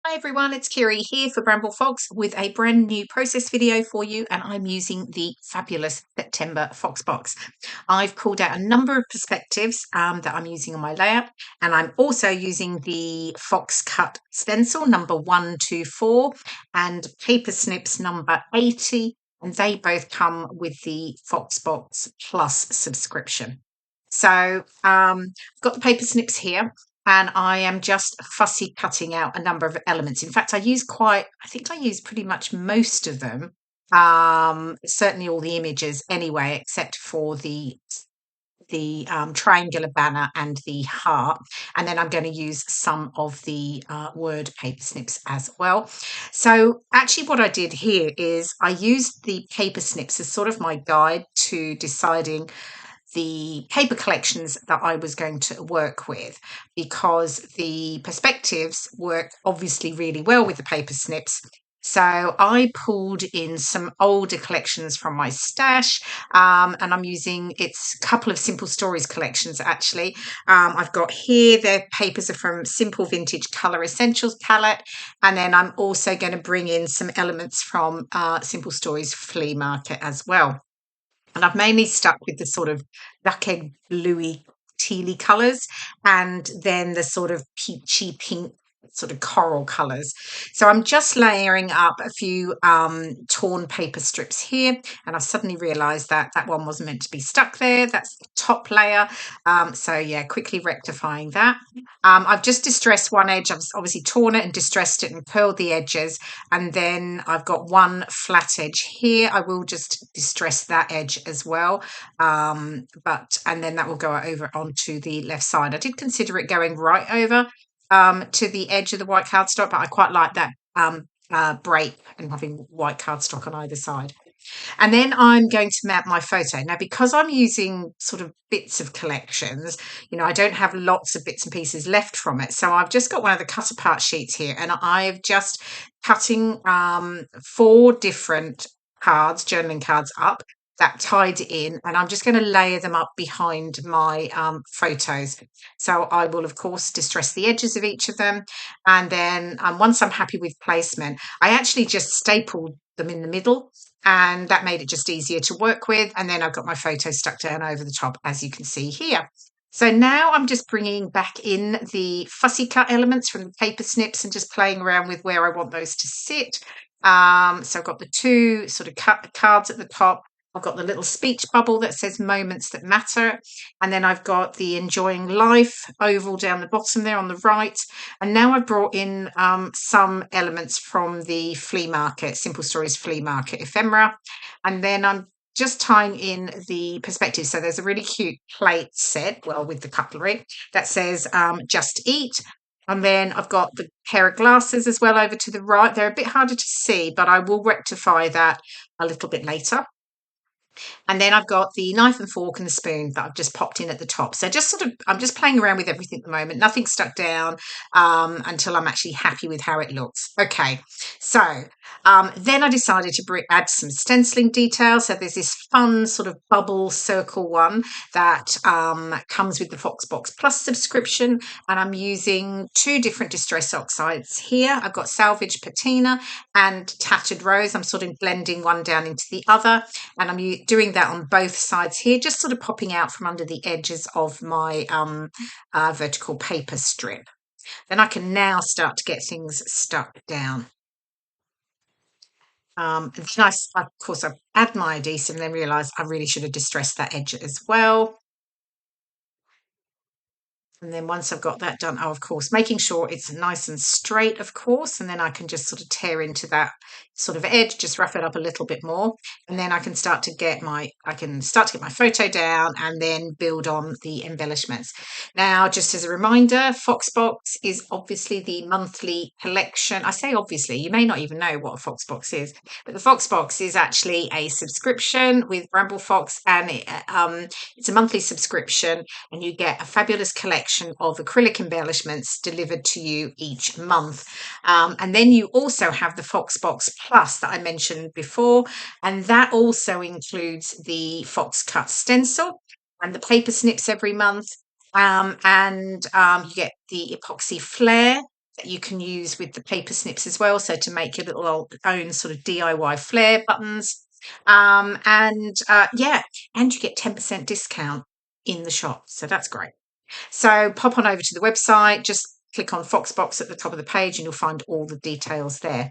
Hi everyone, it's KIREI here for Bramble Fox with a brand new process video for you, and I'm using the fabulous September Fox box. I've pulled out a number of perspectives that I'm using on my layout, and I'm also using the Fox Cut stencil number 124 and Paper Snips number 80, and they both come with the Fox Box Plus subscription. So I've got the Paper Snips here, and I am just fussy cutting out a number of elements. In fact, I think I use pretty much most of them. Certainly all the images anyway, except for the triangular banner and the heart. And then I'm going to use some of the word paper snips as well. So actually what I did here is I used the paper snips as sort of my guide to deciding the paper collections that I was going to work with, because the perspectives work obviously really well with the paper snips. So I pulled in some older collections from my stash, and I'm using it's a couple of Simple Stories collections actually. I've got here their papers are from Simple Vintage Color Essentials palette, and then I'm also going to bring in some elements from Simple Stories Flea Market as well. And I've mainly stuck with the sort of duck egg bluey tealy colours, and then the sort of peachy pink sort of coral colours. So I'm just layering up a few torn paper strips here, and I've suddenly realised that that one wasn't meant to be stuck there. That's the top layer. So yeah, quickly rectifying that. I've just distressed one edge. I've obviously torn it and distressed it and curled the edges, and then I've got one flat edge here. I will just distress that edge as well, and then that will go over onto the left side. I did consider it going right over to the edge of the white cardstock, but I quite like that break and having white cardstock on either side. And then I'm going to mount my photo. Now, because I'm using sort of bits of collections, I don't have lots of bits and pieces left from it. So I've just got one of the cut apart sheets here, and I've just cutting 4 different cards, journaling cards up, that tied in, and I'm just going to layer them up behind my photos. So I will, of course, distress the edges of each of them. And then once I'm happy with placement, I actually just stapled them in the middle, and that made it just easier to work with. And then I've got my photo stuck down over the top, as you can see here. So now I'm just bringing back in the fussy cut elements from the paper snips and just playing around with where I want those to sit. So I've got the 2 sort of cut cards at the top. I've got the little speech bubble that says moments that matter. And then I've got the enjoying life oval down the bottom there on the right. And now I've brought in some elements from the flea market, Simple Stories Flea Market ephemera. And then I'm just tying in the perspective. So there's a really cute plate set, well, with the cutlery that says just eat. And then I've got the pair of glasses as well over to the right. They're a bit harder to see, but I will rectify that a little bit later. And then I've got the knife and fork and the spoon that I've just popped in at the top. So I'm just playing around with everything at the moment. Nothing stuck down until I'm actually happy with how it looks. Okay, so then I decided to add some stenciling details. So there's this fun sort of bubble circle one that comes with the Foxbox Plus subscription. And I'm using 2 different distress oxides here. I've got Salvage Patina and Tattered Rose. I'm sort of blending one down into the other, and I'm doing that on both sides here, just sort of popping out from under the edges of my vertical paper strip. Then I can now start to get things stuck down. Then of course, I add my adhesive and then realise I really should have distressed that edge as well. And then once I've got that done, of course, making sure it's nice and straight, of course, and then I can just sort of tear into that sort of edge, just rough it up a little bit more. And then I can start to get my photo down and then build on the embellishments. Now, just as a reminder, Foxbox is obviously the monthly collection. I say obviously, you may not even know what a Foxbox is, but the Foxbox is actually a subscription with Bramble Fox, and it's a monthly subscription, and you get a fabulous collection of acrylic embellishments delivered to you each month. And then you also have the Foxbox Plus that I mentioned before, and that also includes the Fox Cut stencil and the paper snips every month. You get the epoxy flair that you can use with the paper snips as well. So to make your little own sort of DIY flair buttons. Yeah, and you get 10% discount in the shop. So that's great. So pop on over to the website, just click on Foxbox at the top of the page and you'll find all the details there.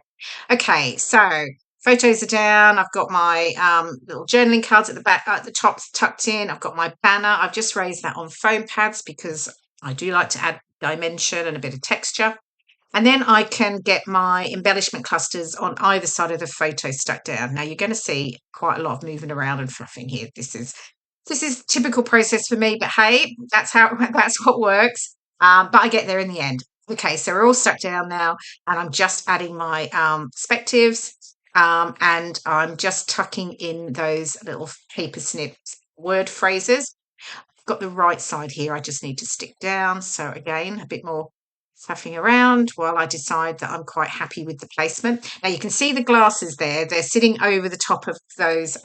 Okay, so photos are down. I've got my little journaling cards at the back, at the top tucked in. I've got my banner. I've just raised that on foam pads because I do like to add dimension and a bit of texture. And then I can get my embellishment clusters on either side of the photo stuck down. Now you're going to see quite a lot of moving around and fluffing here. This is typical process for me, but hey, that's what works. But I get there in the end. Okay, so we're all stuck down now, and I'm just adding my perspectives, and I'm just tucking in those little paper snips word phrases. I've got the right side here. I just need to stick down. So again, a bit more faffing around while I decide that I'm quite happy with the placement. Now you can see the glasses there. They're sitting over the top of those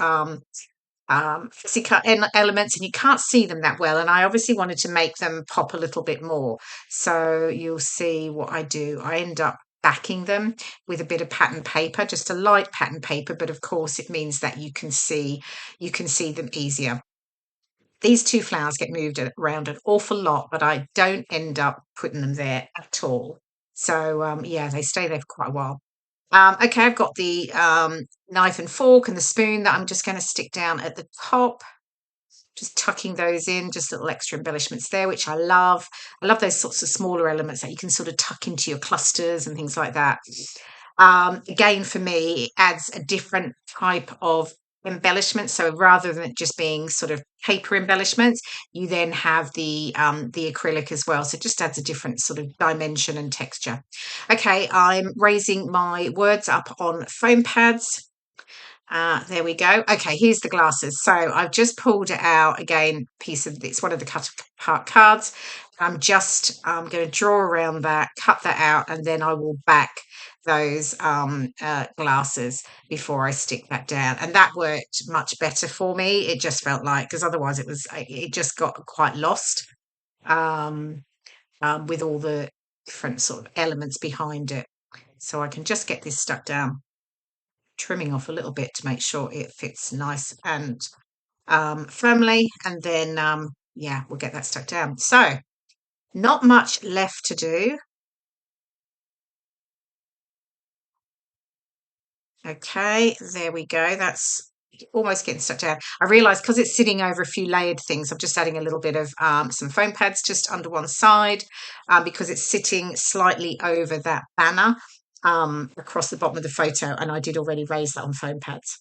fussy cut elements, and you can't see them that well, and I obviously wanted to make them pop a little bit more. So you'll see what I do. I end up backing them with a bit of pattern paper, just a light pattern paper, but of course it means that you can see them easier. These two flowers get moved around an awful lot, but I don't end up putting them there at all. So yeah, they stay there for quite a while. Okay, I've got the knife and fork and the spoon that I'm just going to stick down at the top, just tucking those in, just little extra embellishments there, which I love. I love those sorts of smaller elements that you can sort of tuck into your clusters and things like that. Again, for me, it adds a different type of embellishment. So rather than it just being sort of paper embellishments, you then have the acrylic as well. So it just adds a different sort of dimension and texture. Okay, I'm raising my words up on foam pads. There we go. Okay, here's the glasses. So I've just pulled it out again, piece of it's one of the cut apart cards. I'm just going to draw around that, cut that out, and then I will back those glasses before I stick that down. And that worked much better for me. It just felt like, because otherwise it just got quite lost with all the different sort of elements behind it. So I can just get this stuck down, trimming off a little bit to make sure it fits nice and firmly, and then yeah, we'll get that stuck down. So not much left to do. Okay, there we go. That's almost getting stuck down. I realized because it's sitting over a few layered things, I'm just adding a little bit of some foam pads just under one side because it's sitting slightly over that banner across the bottom of the photo, and I did already raise that on foam pads.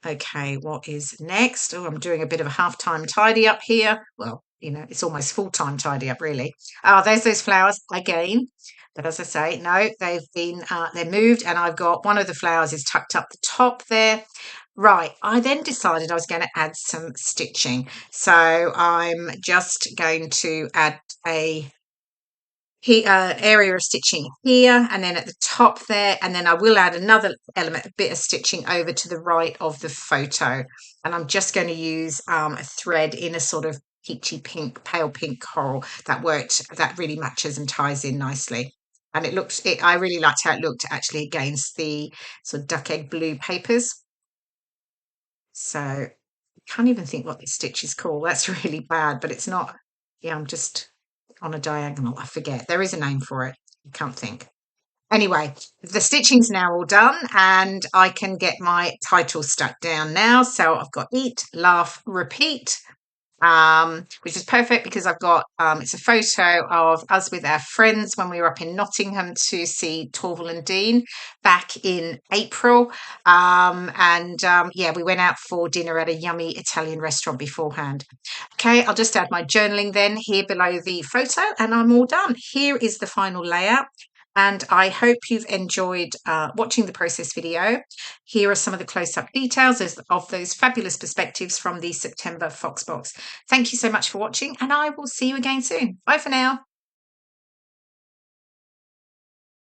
Okay, what is next? Oh, I'm doing a bit of a half-time tidy up here. Well, you know, it's almost full-time tidy up, really. Oh, there's those flowers again. But as I say, no, they're moved, and I've got one of the flowers is tucked up the top there. Right, I then decided I was going to add some stitching. So I'm just going to add a area of stitching here, and then at the top there, and then I will add another element, a bit of stitching over to the right of the photo, and I'm just going to use a thread in a sort of peachy pink, pale pink coral that really matches and ties in nicely. And I really liked how it looked actually against the sort of duck egg blue papers. So I can't even think what this stitch is called. That's really bad, but it's not. Yeah, I'm just on a diagonal. I forget. There is a name for it. I can't think. Anyway, the stitching's now all done, and I can get my title stuck down now. So I've got Eat, Laugh, Repeat, which is perfect because I've got it's a photo of us with our friends when we were up in Nottingham to see Torval and Dean back in April. Yeah, we went out for dinner at a yummy Italian restaurant beforehand. Okay, I'll just add my journaling then here below the photo, and I'm all done. Here is the final layout. And I hope you've enjoyed watching the process video. Here are some of the close-up details of those fabulous perspectives from the September Fox box. Thank you so much for watching, and I will see you again soon. Bye for now.